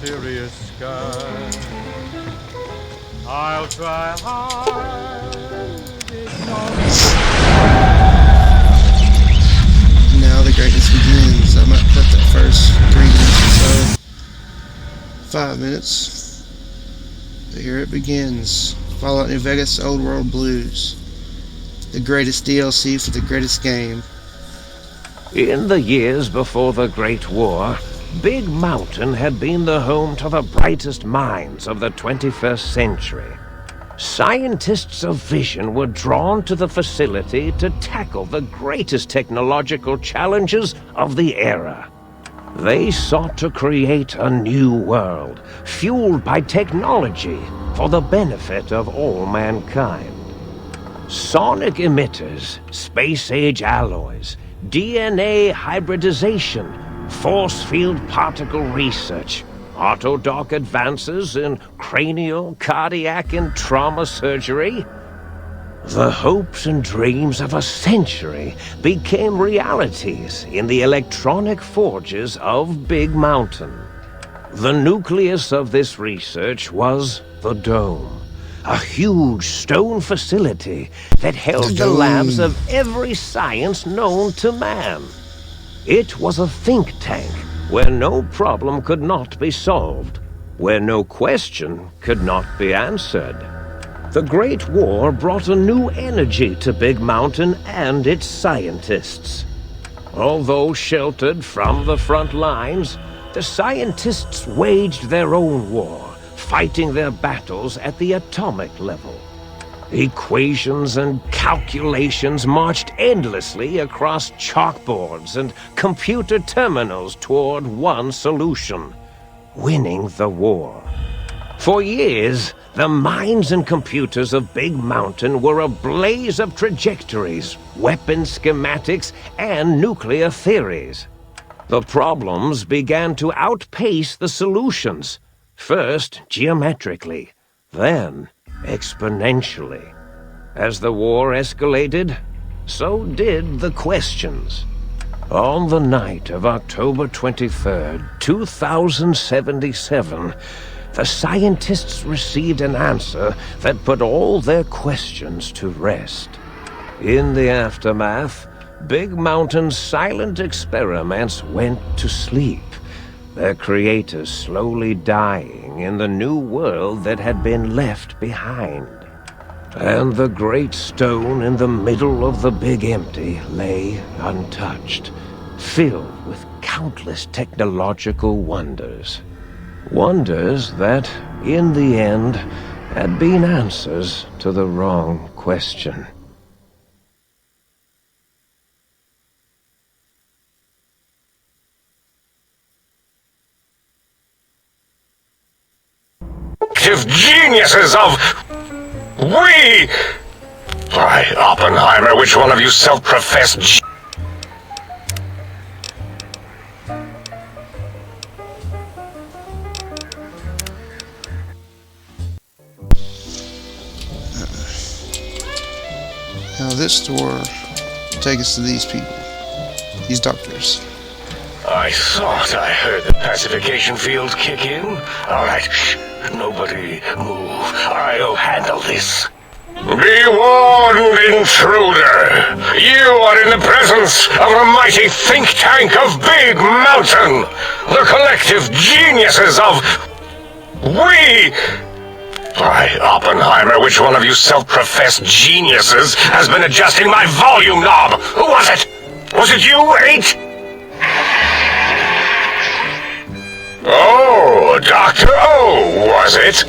mysterious sky. I'll try hard. Now the greatness begins. I might put that first 3 minutes or so. 5 minutes. But here it begins. Fallout New Vegas Old World Blues. The greatest DLC for the greatest game. In the years before the Great War, Big Mountain had been the home to the brightest minds of the 21st century. Scientists of vision were drawn to the facility to tackle the greatest technological challenges of the era. They sought to create a new world, fueled by technology for the benefit of all mankind. Sonic emitters, space-age alloys, DNA hybridization, force field particle research, autodoc advances in cranial, cardiac, and trauma surgery. The hopes and dreams of a century became realities in the electronic forges of Big Mountain. The nucleus of this research was the Dome, a huge stone facility that held the labs of every science known to man. It was a think tank where no problem could not be solved, where no question could not be answered. The Great War brought a new energy to Big Mountain and its scientists. Although sheltered from the front lines, the scientists waged their own war, fighting their battles at the atomic level. Equations and calculations marched endlessly across chalkboards and computer terminals toward one solution: winning the war. For years, the minds and computers of Big Mountain were a blaze of trajectories, weapon schematics, and nuclear theories. The problems began to outpace the solutions, first geometrically, then exponentially. As the war escalated, so did the questions. On the night of October 23rd, 2077, the scientists received an answer that put all their questions to rest. In the aftermath, Big Mountain's silent experiments went to sleep, their creators slowly dying in the new world that had been left behind. And the great stone in the middle of the Big Empty lay untouched, filled with countless technological wonders. Wonders that, in the end, had been answers to the wrong question. Geniuses of... We! Why, Oppenheimer, which one of you self-professed Now this door will take us to these people. These doctors. I thought I heard the pacification field kick in. All right, shh. Nobody move. I'll handle this. Be warned, intruder. You are in the presence of a mighty think tank of Big Mountain. The collective geniuses of... We... Why, Oppenheimer, which one of you self-professed geniuses has been adjusting my volume knob? Who was it? Was it you, 8? Oh, Dr. O, was it?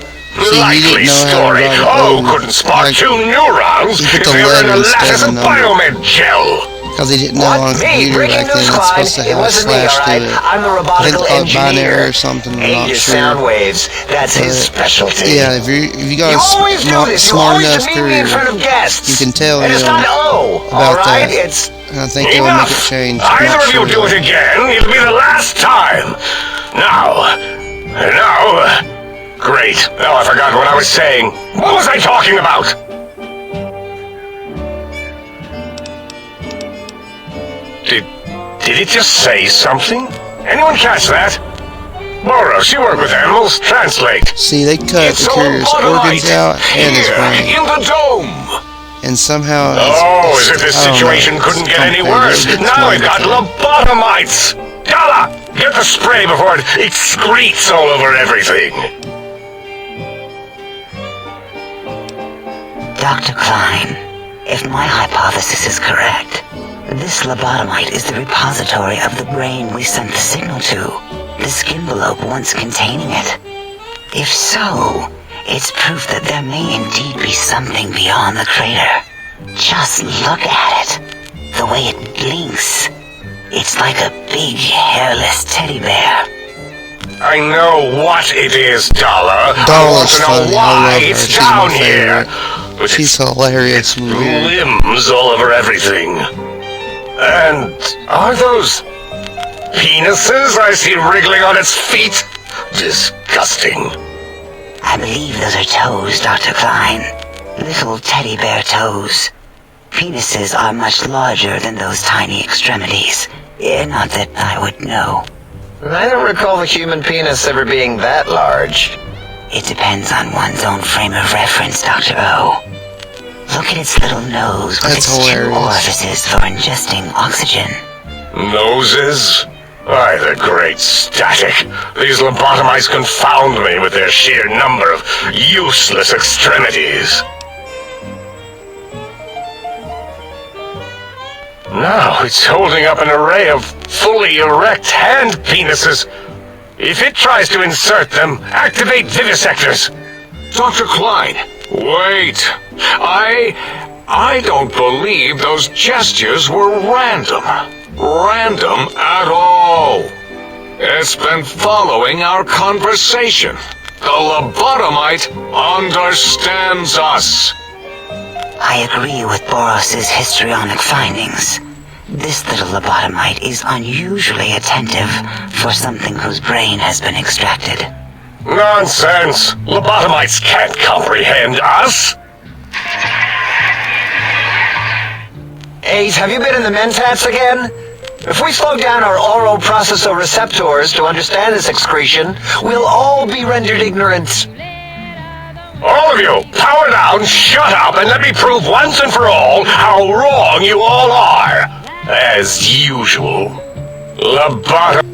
Likely story. Oh, couldn't spot two neurons if they were in a lattice of biomed gel. Because they didn't know on a computer back then it's supposed to have a slash to it. I'm the I think robotical it's called binary engineer. or something, I'm not Aegis sure. sound waves. That's his specialty. Yeah, if you guys always do this. You smart always enough meet me in front of to, guests. you can tell And it's him not O, about alright? that. It's... And I think it will make it change. I'm Either not of you sure. do it again, it'll be the last time. Now, great. Now I forgot what I was saying. What was I talking about? Did it just say something? Anyone catch that? Boros, you work with animals. Translate. See, they cut the carrier's organs out and his brain. In the dome. And somehow... As if this situation couldn't get any worse. Now we've got lobotomites. Gala, get the spray before it excretes all over everything. Dr. Klein, if my hypothesis is correct, this lobotomite is the repository of the brain we sent the signal to, the skin envelope once containing it. If so, it's proof that there may indeed be something beyond the crater. Just look at it. The way it blinks. It's like a big, hairless teddy bear. I know what it is, Dollar. Dolla's I want to know funny. why I love her. it's She's down my here. favorite. But She's hilarious and weird. limbs all over everything. And are those penises I see wriggling on its feet? Disgusting. I believe those are toes, Dr. Klein. Little teddy bear toes. Penises are much larger than those tiny extremities. Not that I would know. I don't recall the human penis ever being that large. It depends on one's own frame of reference, Dr. O. Look at its little nose with That's its hilarious. 2 orifices for ingesting oxygen. Noses? Why, the great static. These lobotomites confound me with their sheer number of useless extremities. Now it's holding up an array of fully erect hand penises. If it tries to insert them, activate vivisectors. Dr. Klein, wait. I don't believe those gestures were random. Random at all. It's been following our conversation. The lobotomite understands us. I agree with Boros's histrionic findings. This little lobotomite is unusually attentive for something whose brain has been extracted. Nonsense! Lobotomites can't comprehend us! Ace, have you been in the mentats again? If we slow down our oral processoreceptors to understand this excretion, we'll all be rendered ignorant. All of you, power down, shut up, and let me prove once and for all how wrong you all are. As usual. Lobotom...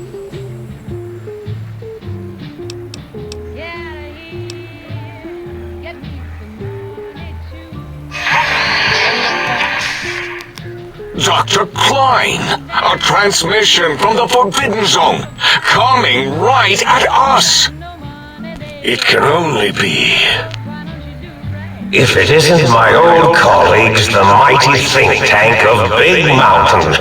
Dr. Klein, a transmission from the Forbidden Zone, coming right at us. It can only be... If it isn't my old colleagues, the mighty think tank of Big Mountain.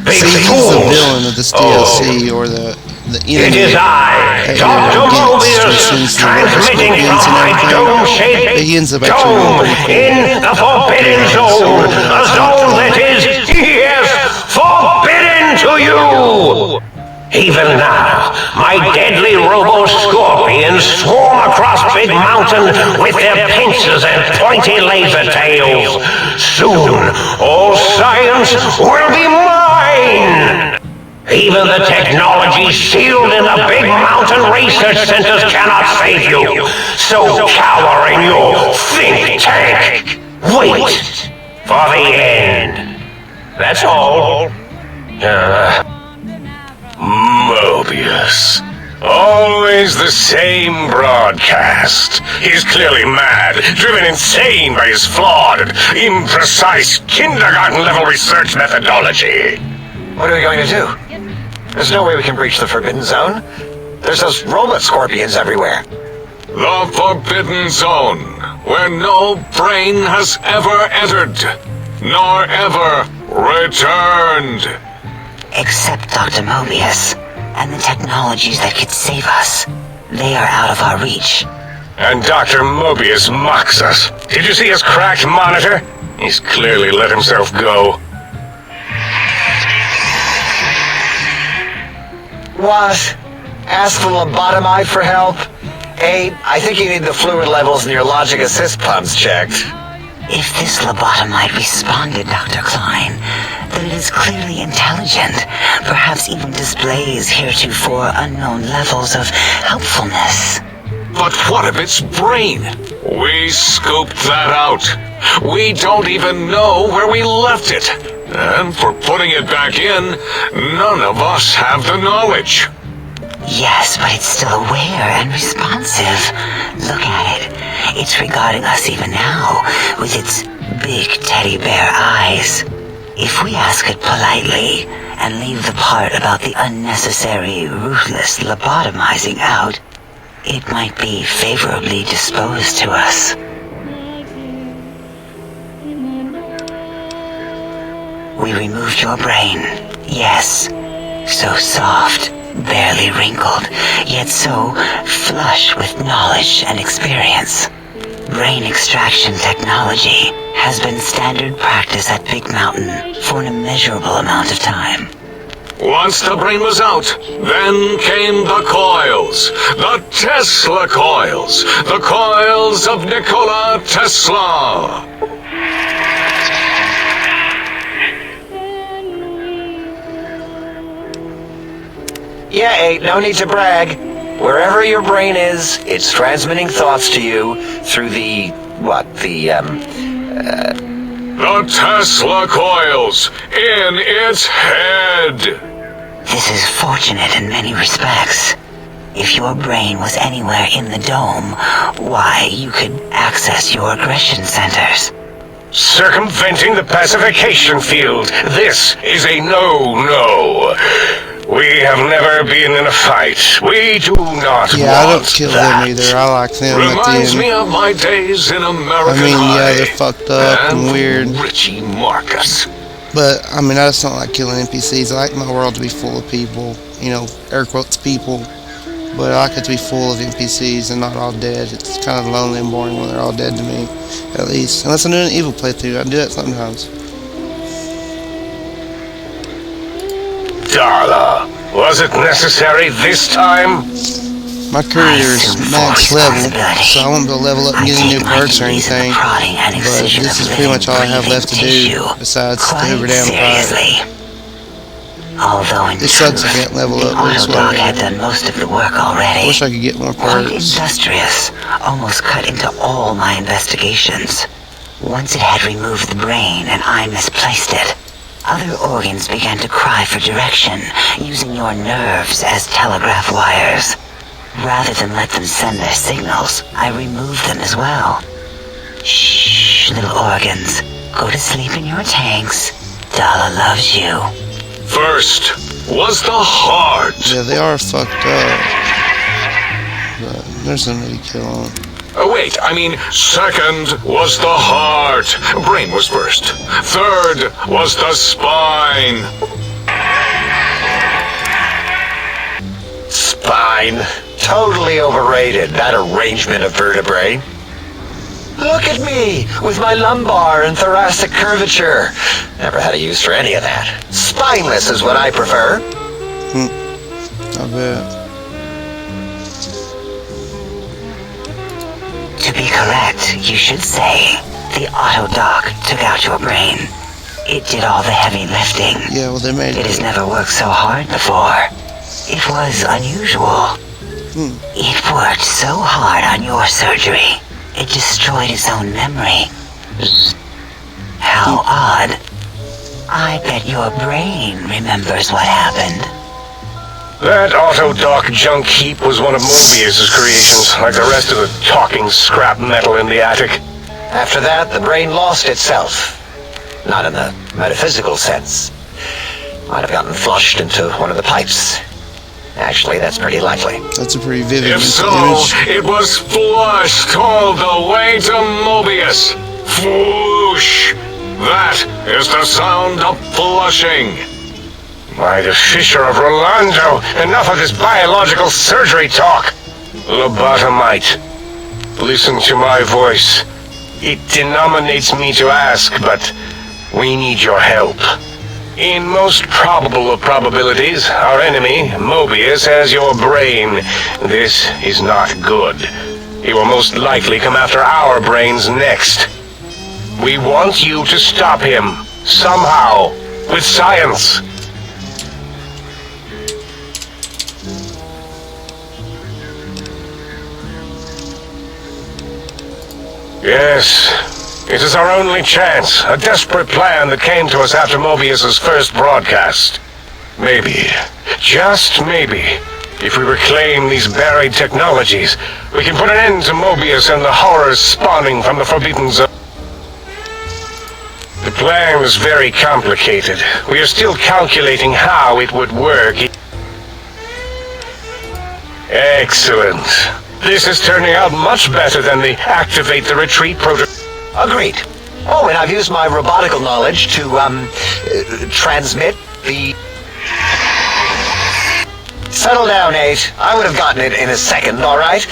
Big See, he's the fools. villain of this DLC, or the It enemy is I, that Dr. you're against, Mobius, which sends the transmitting scorpions from and my everything. dome-shaped But he ends up actually dome helping in the Forbidden Zone, a zone that is, yes, forbidden to you! Even now, my deadly robo-scorpions swarm across Big Mountain with their pincers and pointy laser tails. Soon, all science will be mine! Even the technology sealed in the Big Mountain research centers cannot save you. So cower in your think tank. Wait for the end. That's all. Mobius. Always the same broadcast. He's clearly mad, driven insane by his flawed and imprecise kindergarten-level research methodology. What are we going to do? There's no way we can breach the Forbidden Zone. There's those robot scorpions everywhere. The Forbidden Zone, where no brain has ever entered, nor ever returned. Except Dr. Mobius and the technologies that could save us. They are out of our reach. And Dr. Mobius mocks us. Did you see his cracked monitor? He's clearly let himself go. What? Ask the lobotomite for help? Abe, I think you need the fluid levels in your logic assist pumps checked. If this lobotomite responded, Dr. Klein, that it is clearly intelligent, perhaps even displays heretofore unknown levels of helpfulness. But what of its brain? We scooped that out. We don't even know where we left it. And for putting it back in, none of us have the knowledge. Yes, but it's still aware and responsive. Look at it. It's regarding us even now, with its big teddy bear eyes. If we ask it politely, and leave the part about the unnecessary, ruthless lobotomizing out, it might be favorably disposed to us. We removed your brain, yes. So soft, barely wrinkled, yet so flush with knowledge and experience. Brain extraction technology has been standard practice at Big Mountain for an immeasurable amount of time. Once the brain was out, then came the coils. The Tesla coils. The coils of Nikola Tesla. Yeah, 8, no need to brag. Wherever your brain is, it's transmitting thoughts to you through the Tesla coils in its head. This is fortunate in many respects. If your brain was anywhere in the dome, why, you could access your aggression centers. Circumventing the pacification field. This is a no-no. We have never been in a fight. We do not Yeah, want I don't kill that. them either. I like them at the Reminds end. me of my days in American I mean, High. yeah, they're fucked up and weird. Richie Marcus. But, I mean, I just don't like killing NPCs. I like my world to be full of people. You know, air quotes people. But I like it to be full of NPCs and not all dead. It's kind of lonely and boring when they're all dead to me, at least. Unless I'm doing an evil playthrough. I do that sometimes. Darla, was it necessary this time? My career is max level, so I won't be able to level up and get any new perks or anything. But this is pretty much all I have left to do, besides to hoover down the pipe. Although in It sucks I can't level up, but it's Autodoc had whatever. done most of the work I already. wish I could get more Quite perks. industrious, almost cut into all my investigations. Once it had removed the brain and I misplaced it, other organs began to cry for direction, using your nerves as telegraph wires. Rather than let them send their signals, I removed them as well. Shh, little organs. Go to sleep in your tanks. Dala loves you. First was the heart. Yeah, they are fucked up. But there's somebody to kill them. Wait, I mean, second was the heart. Brain was first. Third was the spine. spine. Totally overrated, that arrangement of vertebrae. Look at me, with my lumbar and thoracic curvature. Never had a use for any of that. Spineless is what I prefer. I bet. To be correct, you should say, the Autodoc took out your brain. It did all the heavy lifting. Yeah, well, they made It has never worked so hard before. It was unusual. It worked so hard on your surgery, it destroyed its own memory. How odd. I bet your brain remembers what happened. That Autodoc junk heap was one of Mobius's creations, like the rest of the talking scrap metal in the attic. After that, the brain lost itself. Not in the metaphysical sense. Might have gotten flushed into one of the pipes. Actually, that's pretty likely. That's a pretty vivid If so, image. it was flushed all the way to Mobius. Flush! That is the sound of flushing. By the Fisher of Rolando, enough of this biological surgery talk. Lobotomite, listen to my voice. It denominates me to ask, but we need your help. In most probable of probabilities, our enemy, Mobius, has your brain. This is not good. He will most likely come after our brains next. We want you to stop him, somehow. with science. Yes, it is our only chance, a desperate plan that came to us after Mobius's first broadcast. Maybe, just maybe, if we reclaim these buried technologies, we can put an end to Mobius and the horrors spawning from the Forbidden Zone. The plan is very complicated. We are still calculating how it would work. Excellent. This is turning out much better than the activate the retreat protocol. Agreed. Oh, and I've used my robotical knowledge to, transmit the... Settle down, 8. I would have gotten it in a second, alright?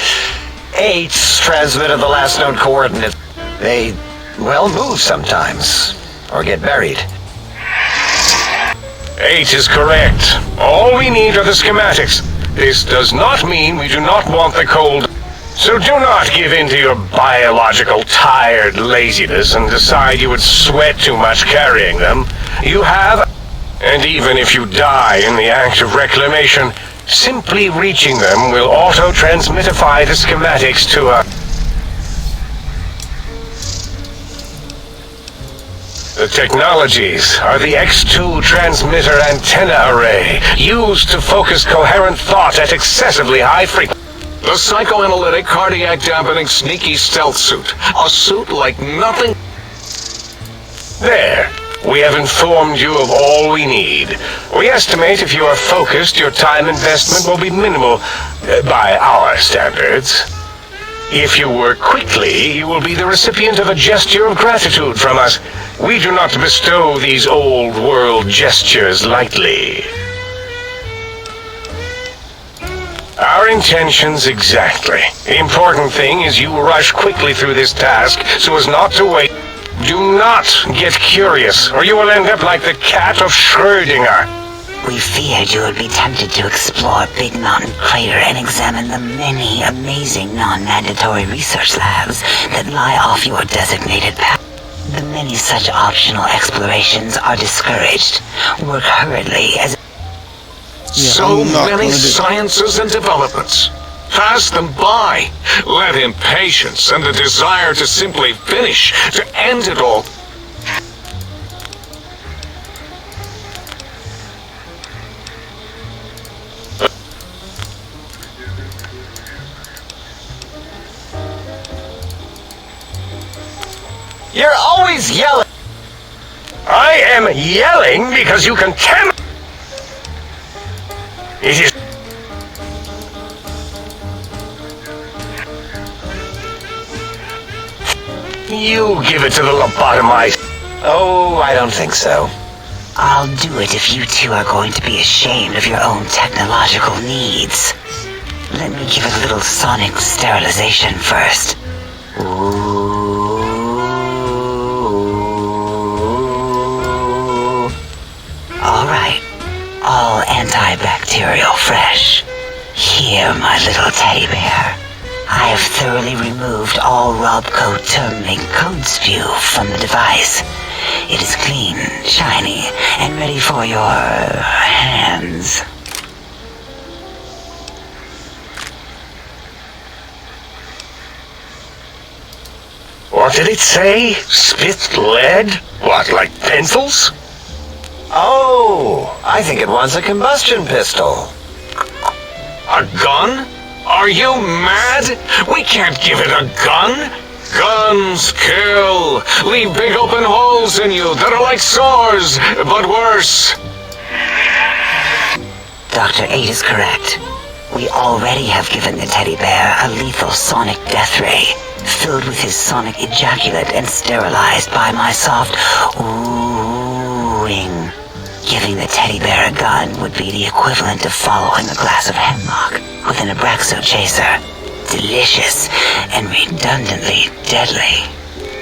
8's transmitted the last known coordinate. They, well, move sometimes. Or get buried. 8 is correct. All we need are the schematics. This does not mean we do not want the cold. So do not give in to your biological tired laziness and decide you would sweat too much carrying them. You have, and even if you die in the act of reclamation, simply reaching them will auto-transmitify the schematics to a... The technologies are the X2 transmitter antenna array, used to focus coherent thought at excessively high frequency. The psychoanalytic, cardiac-dampening, sneaky stealth suit. A suit like nothing... There. We have informed you of all we need. We estimate if you are focused, your time investment will be minimal, by our standards. If you work quickly, you will be the recipient of a gesture of gratitude from us. We do not bestow these old-world gestures lightly. Our intentions exactly. The important thing is you rush quickly through this task so as not to wait. Do not get curious, or you will end up like the cat of Schrödinger. We feared you would be tempted to explore Big Mountain Crater and examine the many amazing non-mandatory research labs that lie off your designated path. The many such optional explorations are discouraged. Work hurriedly as... So many sciences and developments. Pass them by. Let impatience and the desire to simply finish, to end it all. You're always yelling! I am yelling because you contaminate. It is... You give it to the lobotomized. Oh, I don't think so. I'll do it if you two are going to be ashamed of your own technological needs. Let me give it a little sonic sterilization first. Ooh. Alright. All antibacterial fresh. Here, my little teddy bear. I have thoroughly removed all Robco terminate code spew from the device. It is clean, shiny, and ready for your hands. What did it say? Spit lead? What, like pencils? Oh, I think it wants a combustion pistol. A gun? Are you mad? We can't give it a gun. Guns kill. Leave big open holes in you that are like sores, but worse. Dr. 8 is correct. We already have given the teddy bear a lethal sonic death ray, filled with his sonic ejaculate and sterilized by my soft oohing. Giving the teddy bear a gun would be the equivalent of following a glass of hemlock with an Abraxo chaser. Delicious and redundantly deadly.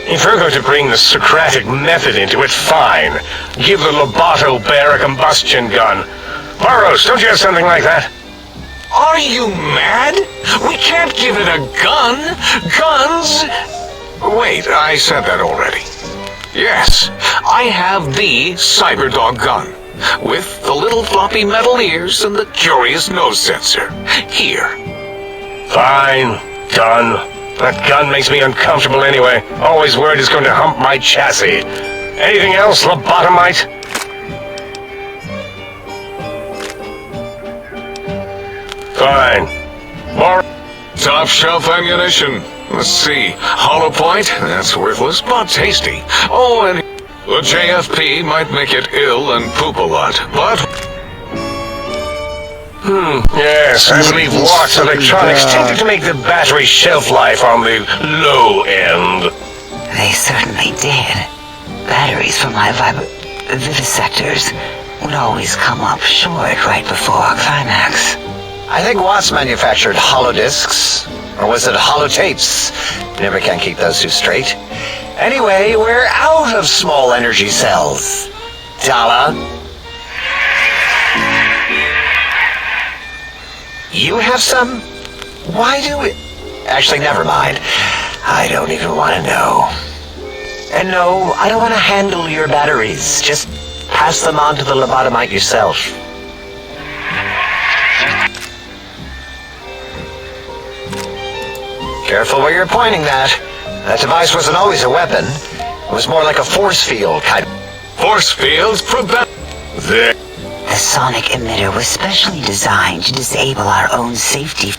If we're going to bring the Socratic method into it, fine. Give the Loboto bear a combustion gun. Burroughs, don't you have something like that? Are you mad? We can't give it a gun. Guns... Wait, I said that already. Yes, I have the Cyberdog gun, with the little floppy metal ears and the curious nose sensor. Here. Fine. Done. That gun makes me uncomfortable anyway. Always worried it's going to hump my chassis. Anything else, lobotomite? Fine. More. Top shelf ammunition. Let's see. Hollow point? That's worthless, but tasty. Oh, and the JFP might make it ill and poop a lot, but... Yes, I believe Watt's electronics tended to make the battery shelf life on the low end. They certainly did. Batteries for my vivisectors would always come up short right before climax. I think Watts manufactured holodiscs, or was it holotapes? Never can keep those two straight. Anyway, we're out of small energy cells. Dala? You have some? Why do we... Actually, never mind. I don't even want to know. And no, I don't want to handle your batteries. Just pass them on to the lobotomite yourself. Careful where you're pointing that. That device wasn't always a weapon. It was more like a force field kind of... Force fields prevent... The sonic emitter was specially designed to disable our own safety.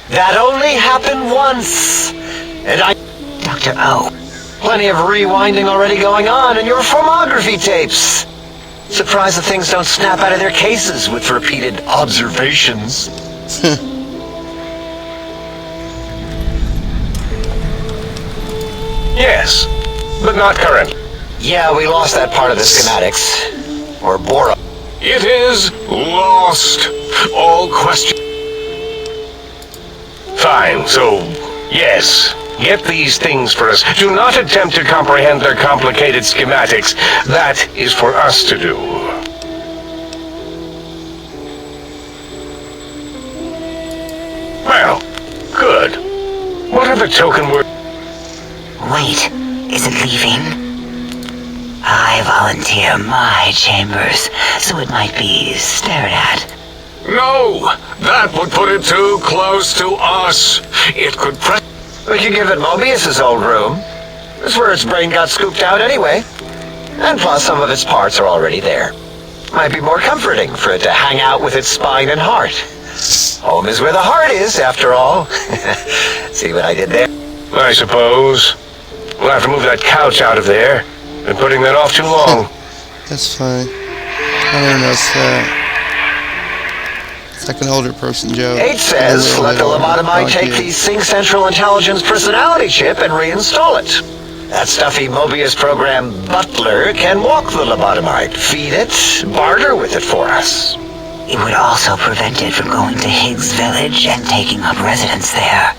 That only happened once. And I... Dr. O. Plenty of rewinding already going on in your filmography tapes. Surprised the things don't snap out of their cases with repeated observations. Yes, but not current. Yeah, we lost that part of the schematics. Or Bora. It is lost. All question... Fine, so, yes. Get these things for us. Do not attempt to comprehend their complicated schematics. That is for us to do. Well, good. What are the token words? Wait, is it leaving? I volunteer my chambers, so it might be stared at. No! That would put it too close to us. It could press... We could give it Mobius's old room. That's where its brain got scooped out anyway. And plus, some of its parts are already there. Might be more comforting for it to hang out with its spine and heart. Home is where the heart is, after all. See what I did there? I suppose. We'll have to move that couch out of there. Been putting that off too long. That's fine. I don't know, it's like an older person joke. 8 says, let the lobotomite take the Sync Central Intelligence personality chip and reinstall it. That stuffy Mobius program butler can walk the lobotomite, feed it, barter with it for us. It would also prevent it from going to Higgs Village and taking up residence there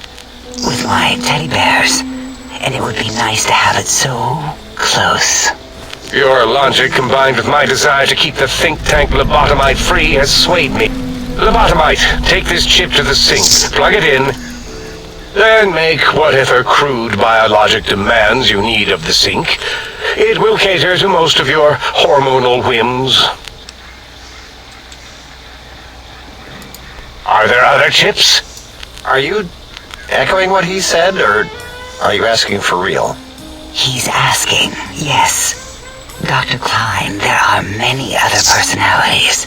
with my teddy bears. And it would be nice to have it so close. Your logic combined with my desire to keep the think tank lobotomite free has swayed me. Lobotomite, take this chip to the sink, plug it in, then make whatever crude biologic demands you need of the sink. It will cater to most of your hormonal whims. Are there other chips? Are you echoing what he said, or are you asking for real? He's asking, yes. Dr. Klein, there are many other personalities.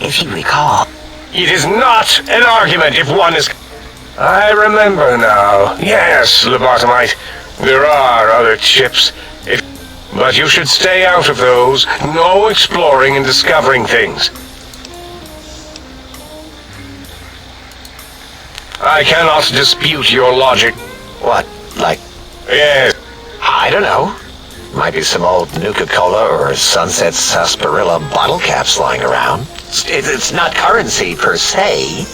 If you recall... It is not an argument if one is... I remember now. Yes, lobotomite. There are other chips. But you should stay out of those. No exploring and discovering things. I cannot dispute your logic. What, like... Yes. I don't know. Might be some old Nuka-Cola or Sunset Sarsaparilla bottle caps lying around. It's not currency per se.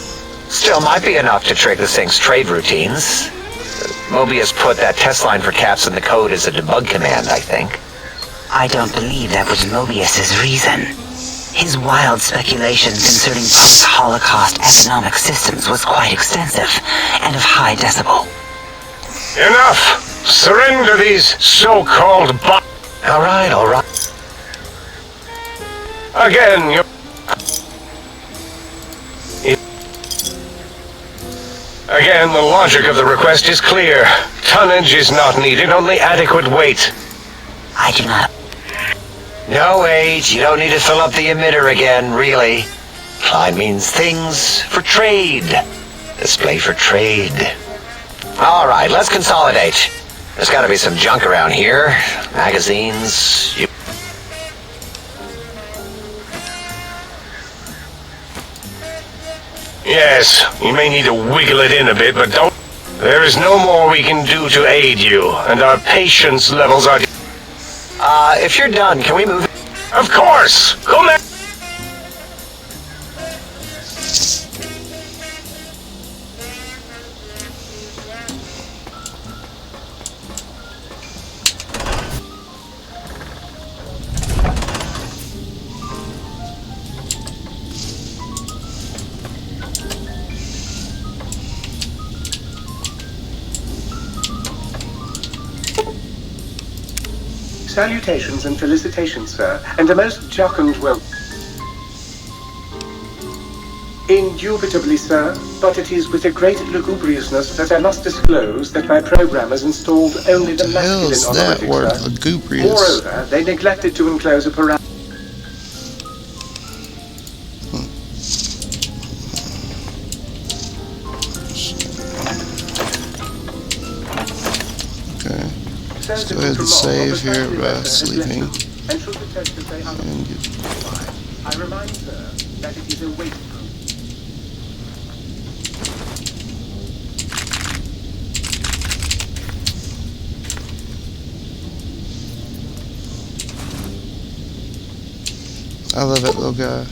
Still might be enough to trick this thing's trade routines. Mobius put that test line for caps in the code as a debug command, I think. I don't believe that was Mobius's reason. His wild speculation concerning post-Holocaust economic systems was quite extensive and of high decibel. Enough! Surrender these so-called All right, all right. Again, you... Again, the logic of the request is clear. Tonnage is not needed, only adequate weight. I do not. No, wait, you don't need to fill up the emitter again, really. Climb means things for trade. Display for trade. All right, let's consolidate. There's got to be some junk around here. Magazines. Yes, you may need to wiggle it in a bit, but don't... There is no more we can do to aid you, and our patience levels are... If you're done, can we move? Of course! Come back! Salutations and felicitations, sir, and a most jocund well. Indubitably, sir, but it is with a great lugubriousness that I must disclose that my programmers installed only the hell is masculine that honorific, word, sir. lugubrious? Moreover, they neglected to enclose a parameter. Okay. Let's go ahead and save here by sleeping. And should the tester say And get... I remind, sir, that it is a weight proof. I love that little guy.